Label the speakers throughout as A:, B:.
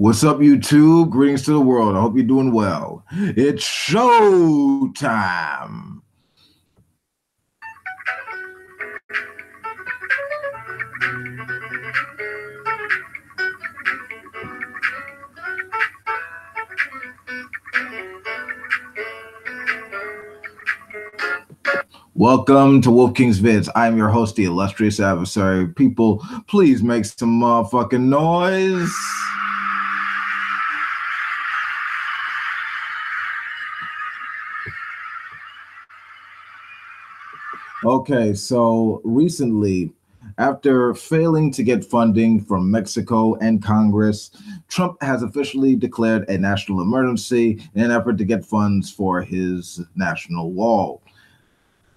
A: What's up, YouTube? Greetings to the world. I hope you're doing well. It's show time. Welcome to Wolf King's Vids. I'm your host, the illustrious adversary. People, please make some motherfucking noise. Okay, so recently, after failing to get funding from Mexico and Congress, Trump has officially declared a national emergency in an effort to get funds for his national wall.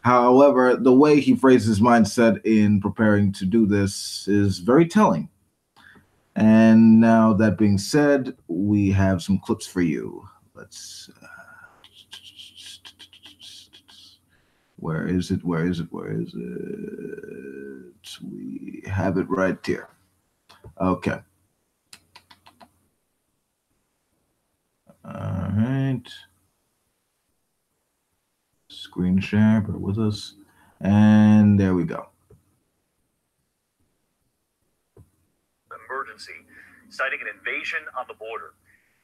A: However, the way he phrased his mindset in preparing to do this is very telling. And now, that being said, we have some clips for you. Let's. Where is it? Where is it? Where is it? We have it right here. Okay. All right. Screen share, bear with us. And there we go.
B: Emergency, citing an invasion on the border.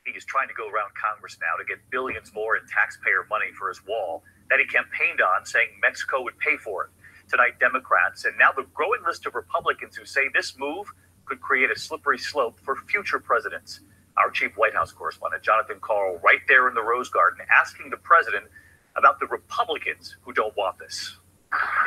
B: He is trying to go around Congress now to get billions more in taxpayer money for his wall that he campaigned on, saying Mexico would pay for it. Tonight, Democrats and now the growing list of Republicans who say this move could create a slippery slope for future presidents. Our chief White House correspondent, Jonathan Karl, right there in the Rose Garden, asking the president about the Republicans who don't want this.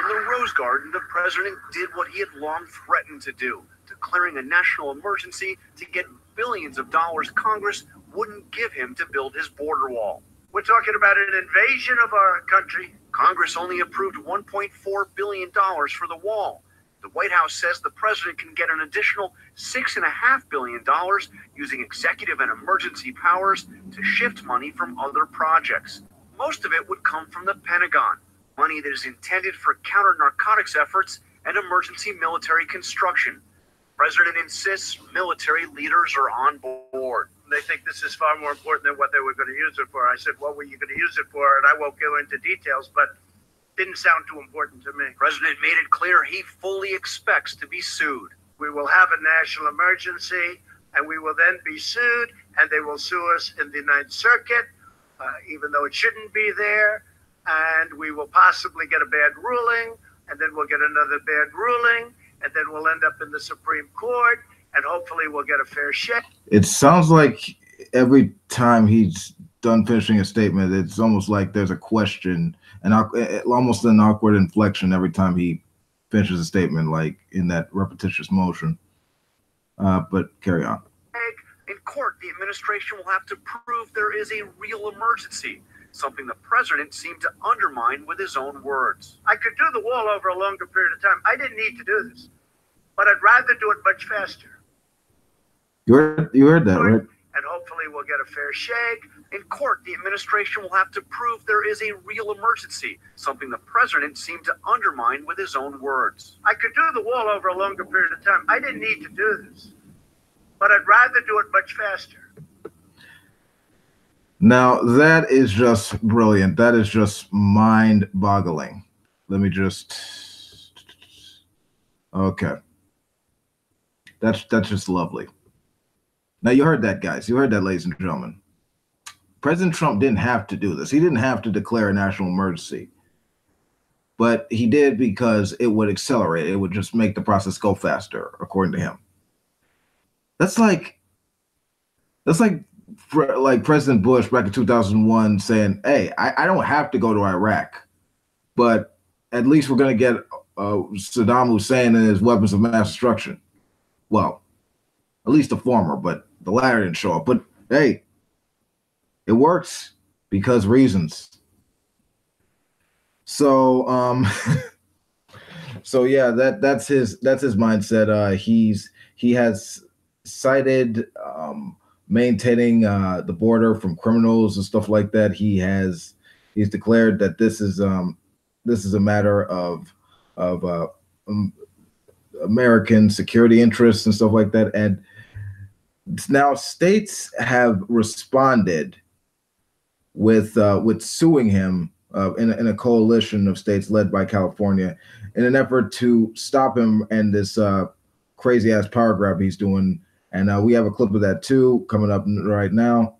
C: In the Rose Garden, the president did what he had long threatened to do, declaring a national emergency to get billions of dollars Congress wouldn't give him to build his border wall.
D: We're talking about an invasion of our country.
C: Congress only approved $1.4 billion for the wall. The White House says the president can get an additional $6.5 billion using executive and emergency powers to shift money from other projects. Most of it would come from the Pentagon, money that is intended for counter-narcotics efforts and emergency military construction. The president insists military leaders are on board.
D: They think this is far more important than what they were going to use it for. I said, what were you going to use it for? And I won't go into details, but it didn't sound too important to me.
C: The president made it clear he fully expects to be sued.
D: We will have a national emergency, and we will then be sued, and they will sue us in the Ninth Circuit, even though it shouldn't be there, and we will possibly get a bad ruling, and then we'll get another bad ruling, and then we'll end up in the Supreme Court, and hopefully we'll get a fair shake.
A: It sounds like every time he's done finishing a statement, it's almost like there's a question and almost an awkward inflection every time he finishes a statement, like in that repetitious motion. But carry on.
C: In court, the administration will have to prove there is a real emergency, something the president seemed to undermine with his own words.
D: I could do the wall over a longer period of time. I didn't need to do this, but I'd rather do it much faster.
A: You heard that, right?
D: And hopefully we'll get a fair shake.
C: In court, the administration will have to prove there is a real emergency, something the president seemed to undermine with his own words.
D: I could do the wall over a longer period of time. I didn't need to do this, but I'd rather do it much faster.
A: Now, that is just brilliant. That is just mind-boggling. Let me just... Okay. That's just lovely. Now, you heard that, guys. You heard that, ladies and gentlemen. President Trump didn't have to do this. He didn't have to declare a national emergency. But he did because it would accelerate. It would just make the process go faster, according to him. That's like President Bush back in 2001 saying, hey, I don't have to go to Iraq, but at least we're going to get Saddam Hussein and his weapons of mass destruction. Well, at least the former, but the latter didn't show up. But hey, it works because reasons. So so yeah, that's his mindset. He has cited maintaining the border from criminals and stuff like that. He's declared that this is a matter of American security interests and stuff like that. And Now, states have responded with suing him in a coalition of states led by California in an effort to stop him and this crazy ass power grab he's doing. And we have a clip of that too coming up right now.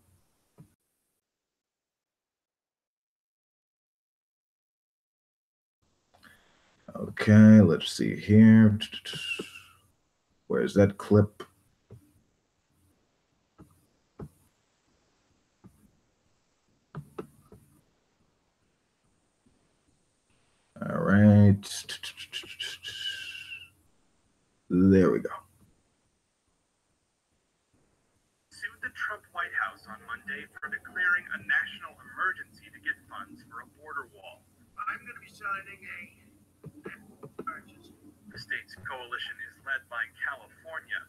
A: Okay, let's see here. Where's that clip? All right. There we go.
E: Sued the Trump White House on Monday for declaring a national emergency to get funds for a border wall.
D: I'm going to be signing a emergency.
E: The state's coalition is led by California.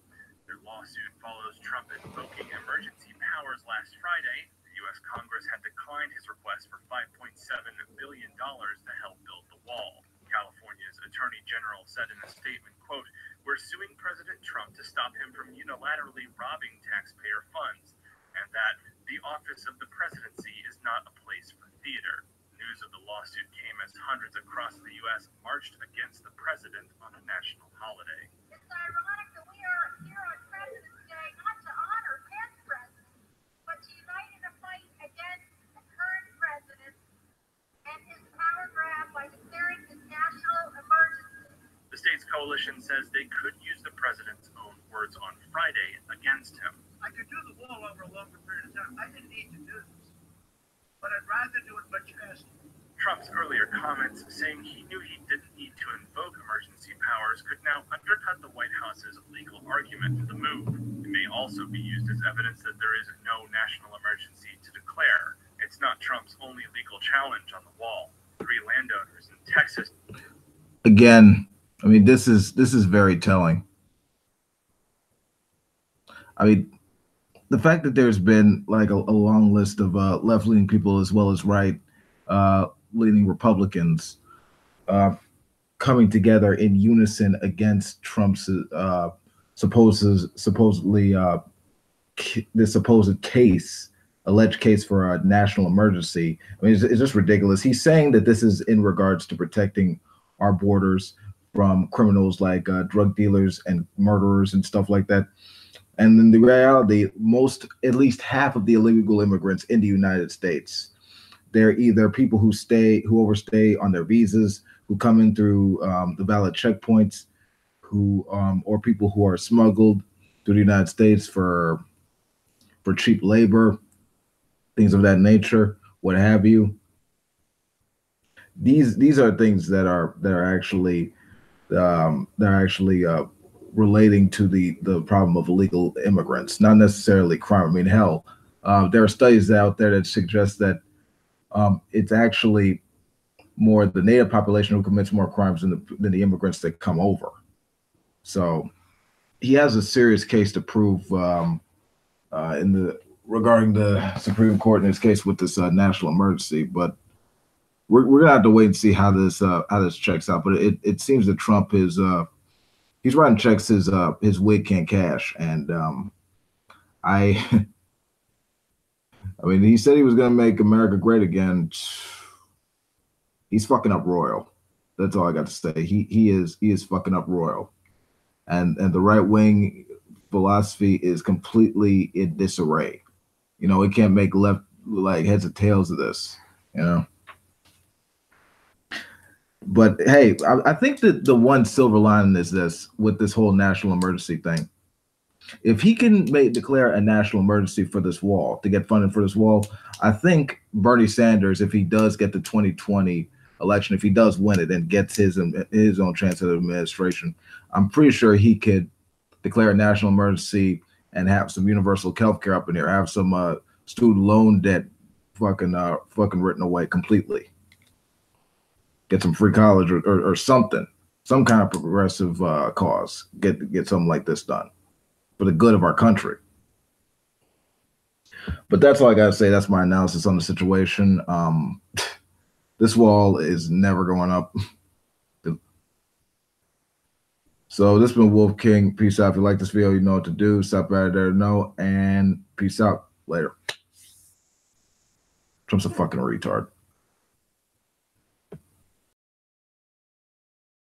E: Their lawsuit follows Trump invoking emergency powers last Friday. The U.S. Congress had declined his request for $5.7 billion to help build the wall. California's Attorney General said in a statement, quote, "We're suing President Trump to stop him from unilaterally robbing taxpayer funds, and that the office of the presidency is not a place for theater." News of the lawsuit came as hundreds across the U.S. marched against the president on a national holiday.
F: It's ironic that we are here on President's Day not to honor past presidents, but to unite in a fight against the current president and his power grab by declaring this national emergency.
E: The state's coalition says they could use the president's own words on Friday against him.
D: I could do the wall over a longer period of time. I didn't need to do this, but I'd rather do it much faster.
E: Trump's earlier comments saying he knew he didn't need to invoke emergency powers could now undercut the White House's legal argument for the move. It may also be used as evidence that there is no national emergency to declare. It's not Trump's only legal challenge on the wall. 3 landowners in Texas.
A: Again, I mean, this is very telling. I mean, the fact that there's been like a long list of left-leaning people as well as right-leaning Republicans coming together in unison against Trump's supposedly this supposed case, alleged case for a national emergency. I mean, it's just ridiculous. He's saying that this is in regards to protecting our borders from criminals like drug dealers and murderers and stuff like that. And in the reality, at least half of the illegal immigrants in the United States, they're either people who overstay on their visas, who come in through the valid checkpoints, or people who are smuggled through the United States for cheap labor, things of that nature, what have you. These are things that are actually relating to the problem of illegal immigrants, not necessarily crime. I mean, hell, there are studies out there that suggest that it's actually more the native population who commits more crimes than the immigrants that come over. So he has a serious case to prove regarding the Supreme Court in this case with this national emergency. But we're gonna have to wait and see how this checks out. But it seems that Trump is he's writing checks his wig can't cash, and I mean, he said he was gonna make America great again. He's fucking up royal. That's all I got to say. He is fucking up royal, and the right wing philosophy is completely in disarray. You know, it can't make left like heads or tails of this. You know. But hey, I think that the one silver lining is this with this whole national emergency thing. If he can declare a national emergency for this wall, to get funding for this wall, I think Bernie Sanders, if he does get the 2020 election, if he does win it and gets his own chance at administration, I'm pretty sure he could declare a national emergency and have some universal health care up in here, have some student loan debt fucking written away completely. Get some free college or something, some kind of progressive cause. Get something like this done for the good of our country. But that's all I gotta say. That's my analysis on the situation. This wall is never going up. So this has been Wolf King. Peace out. If you like this video, you know what to do. Stop by there to know. And peace out. Later. Trump's a fucking retard.